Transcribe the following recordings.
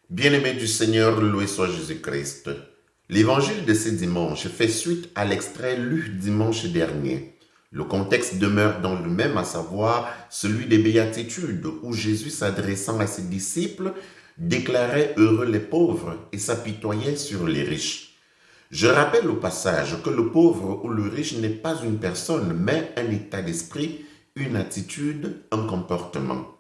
Bien-aimés du Seigneur, loué soit Jésus-Christ. L'évangile de ce dimanche fait suite à l'extrait lu dimanche dernier. Le contexte demeure dans le même, à savoir celui des béatitudes, où Jésus, s'adressant à ses disciples, déclarait heureux les pauvres et s'apitoyait sur les riches. Je rappelle au passage que le pauvre ou le riche n'est pas une personne, mais un état d'esprit, une attitude, un comportement.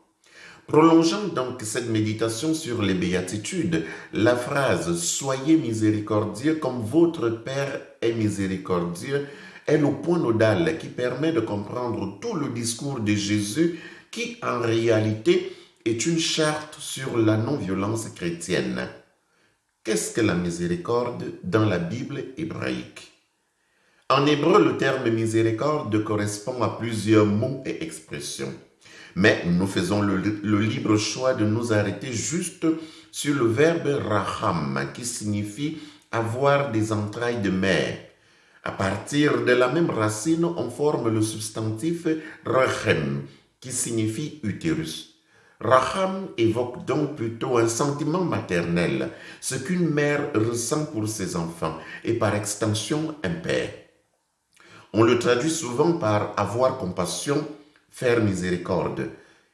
Prolongeant donc cette méditation sur les béatitudes, la phrase « Soyez miséricordieux comme votre Père est miséricordieux » est le point nodal qui permet de comprendre tout le discours de Jésus qui, en réalité, est une charte sur la non-violence chrétienne. Qu'est-ce que la miséricorde dans la Bible hébraïque? En hébreu, le terme miséricorde correspond à plusieurs mots et expressions. Mais nous faisons le libre choix de nous arrêter juste sur le verbe raham, qui signifie avoir des entrailles de mère. À partir de la même racine, on forme le substantif rachem, qui signifie utérus. Raham évoque donc plutôt un sentiment maternel, ce qu'une mère ressent pour ses enfants, et par extension un père. On le traduit souvent par avoir compassion, faire miséricorde.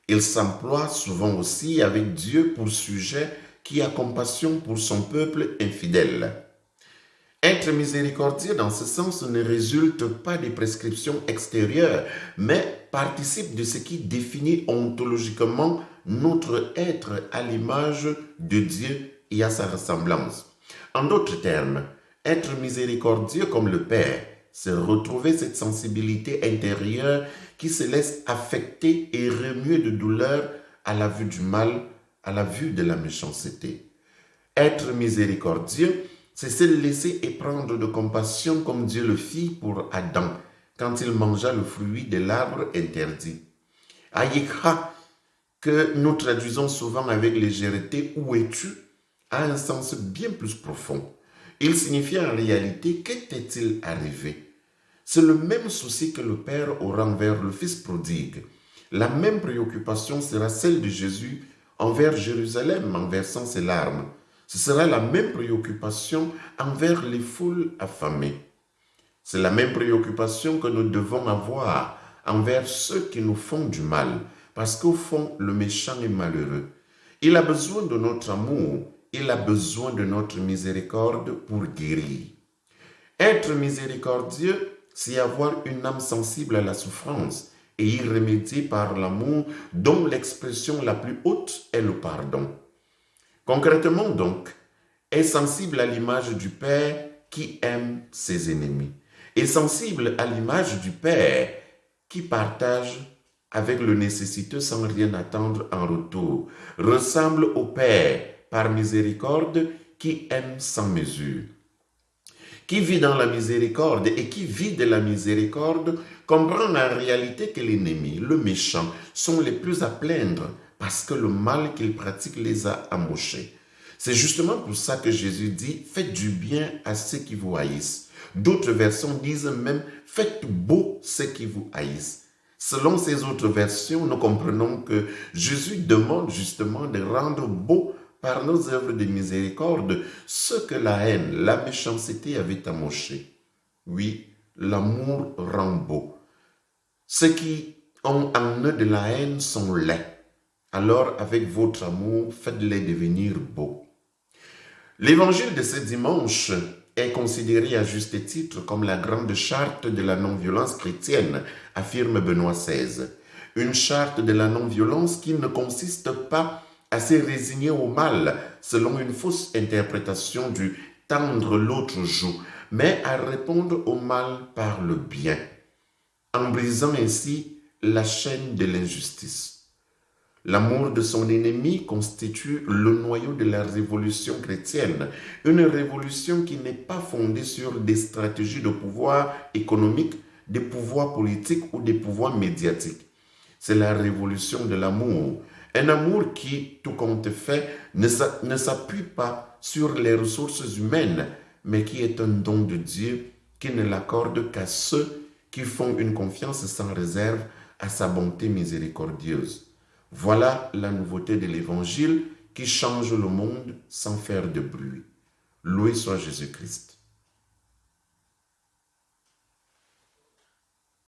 Il s'emploie souvent aussi avec Dieu pour sujet qui a compassion pour son peuple infidèle. Être miséricordieux dans ce sens ne résulte pas des prescriptions extérieures, mais participe de ce qui définit ontologiquement notre être à l'image de Dieu et à sa ressemblance. En d'autres termes, être miséricordieux comme le Père, c'est retrouver cette sensibilité intérieure qui se laisse affecter et remuer de douleur à la vue du mal, à la vue de la méchanceté. Être miséricordieux, c'est se laisser éprendre de compassion comme Dieu le fit pour Adam quand il mangea le fruit de l'arbre interdit. Ayikha, que nous traduisons souvent avec légèreté « où es-tu ?», a un sens bien plus profond. Il signifie en réalité « qu'était-il arrivé ?» C'est le même souci que le Père aura envers le Fils prodigue. La même préoccupation sera celle de Jésus envers Jérusalem en versant ses larmes. Ce sera la même préoccupation envers les foules affamées. C'est la même préoccupation que nous devons avoir envers ceux qui nous font du mal, parce qu'au fond, le méchant est malheureux. Il a besoin de notre amour, il a besoin de notre miséricorde pour guérir. Être miséricordieux, c'est avoir une âme sensible à la souffrance et y remédier par l'amour dont l'expression la plus haute est le pardon. Concrètement donc, est sensible à l'image du Père qui aime ses ennemis, est sensible à l'image du Père qui partage avec le nécessiteux sans rien attendre en retour, ressemble au Père par miséricorde qui aime sans mesure. Qui vit dans la miséricorde et qui vit de la miséricorde comprend en réalité que l'ennemi, le méchant, sont les plus à plaindre parce que le mal qu'ils pratiquent les a amochés. C'est justement pour ça que Jésus dit « Faites du bien à ceux qui vous haïssent ». D'autres versions disent même « Faites beau ceux qui vous haïssent ». Selon ces autres versions, nous comprenons que Jésus demande justement de rendre beau par nos œuvres de miséricorde, ce que la haine, la méchanceté avaient amoché. Oui, l'amour rend beau. Ceux qui ont en eux de la haine sont laids. Alors, avec votre amour, faites-les devenir beaux. L'évangile de ce dimanche est considéré à juste titre comme la grande charte de la non-violence chrétienne, affirme Benoît XVI. Une charte de la non-violence qui ne consiste pas à se résigner au mal, selon une fausse interprétation du « tendre l'autre joue », mais à répondre au mal par le bien, en brisant ainsi la chaîne de l'injustice. L'amour de son ennemi constitue le noyau de la révolution chrétienne, une révolution qui n'est pas fondée sur des stratégies de pouvoir économique, des pouvoirs politiques ou des pouvoirs médiatiques. C'est la révolution de l'amour. Un amour qui, tout compte fait, ne s'appuie pas sur les ressources humaines, mais qui est un don de Dieu qui ne l'accorde qu'à ceux qui font une confiance sans réserve à sa bonté miséricordieuse. Voilà la nouveauté de l'Évangile qui change le monde sans faire de bruit. Loué soit Jésus-Christ.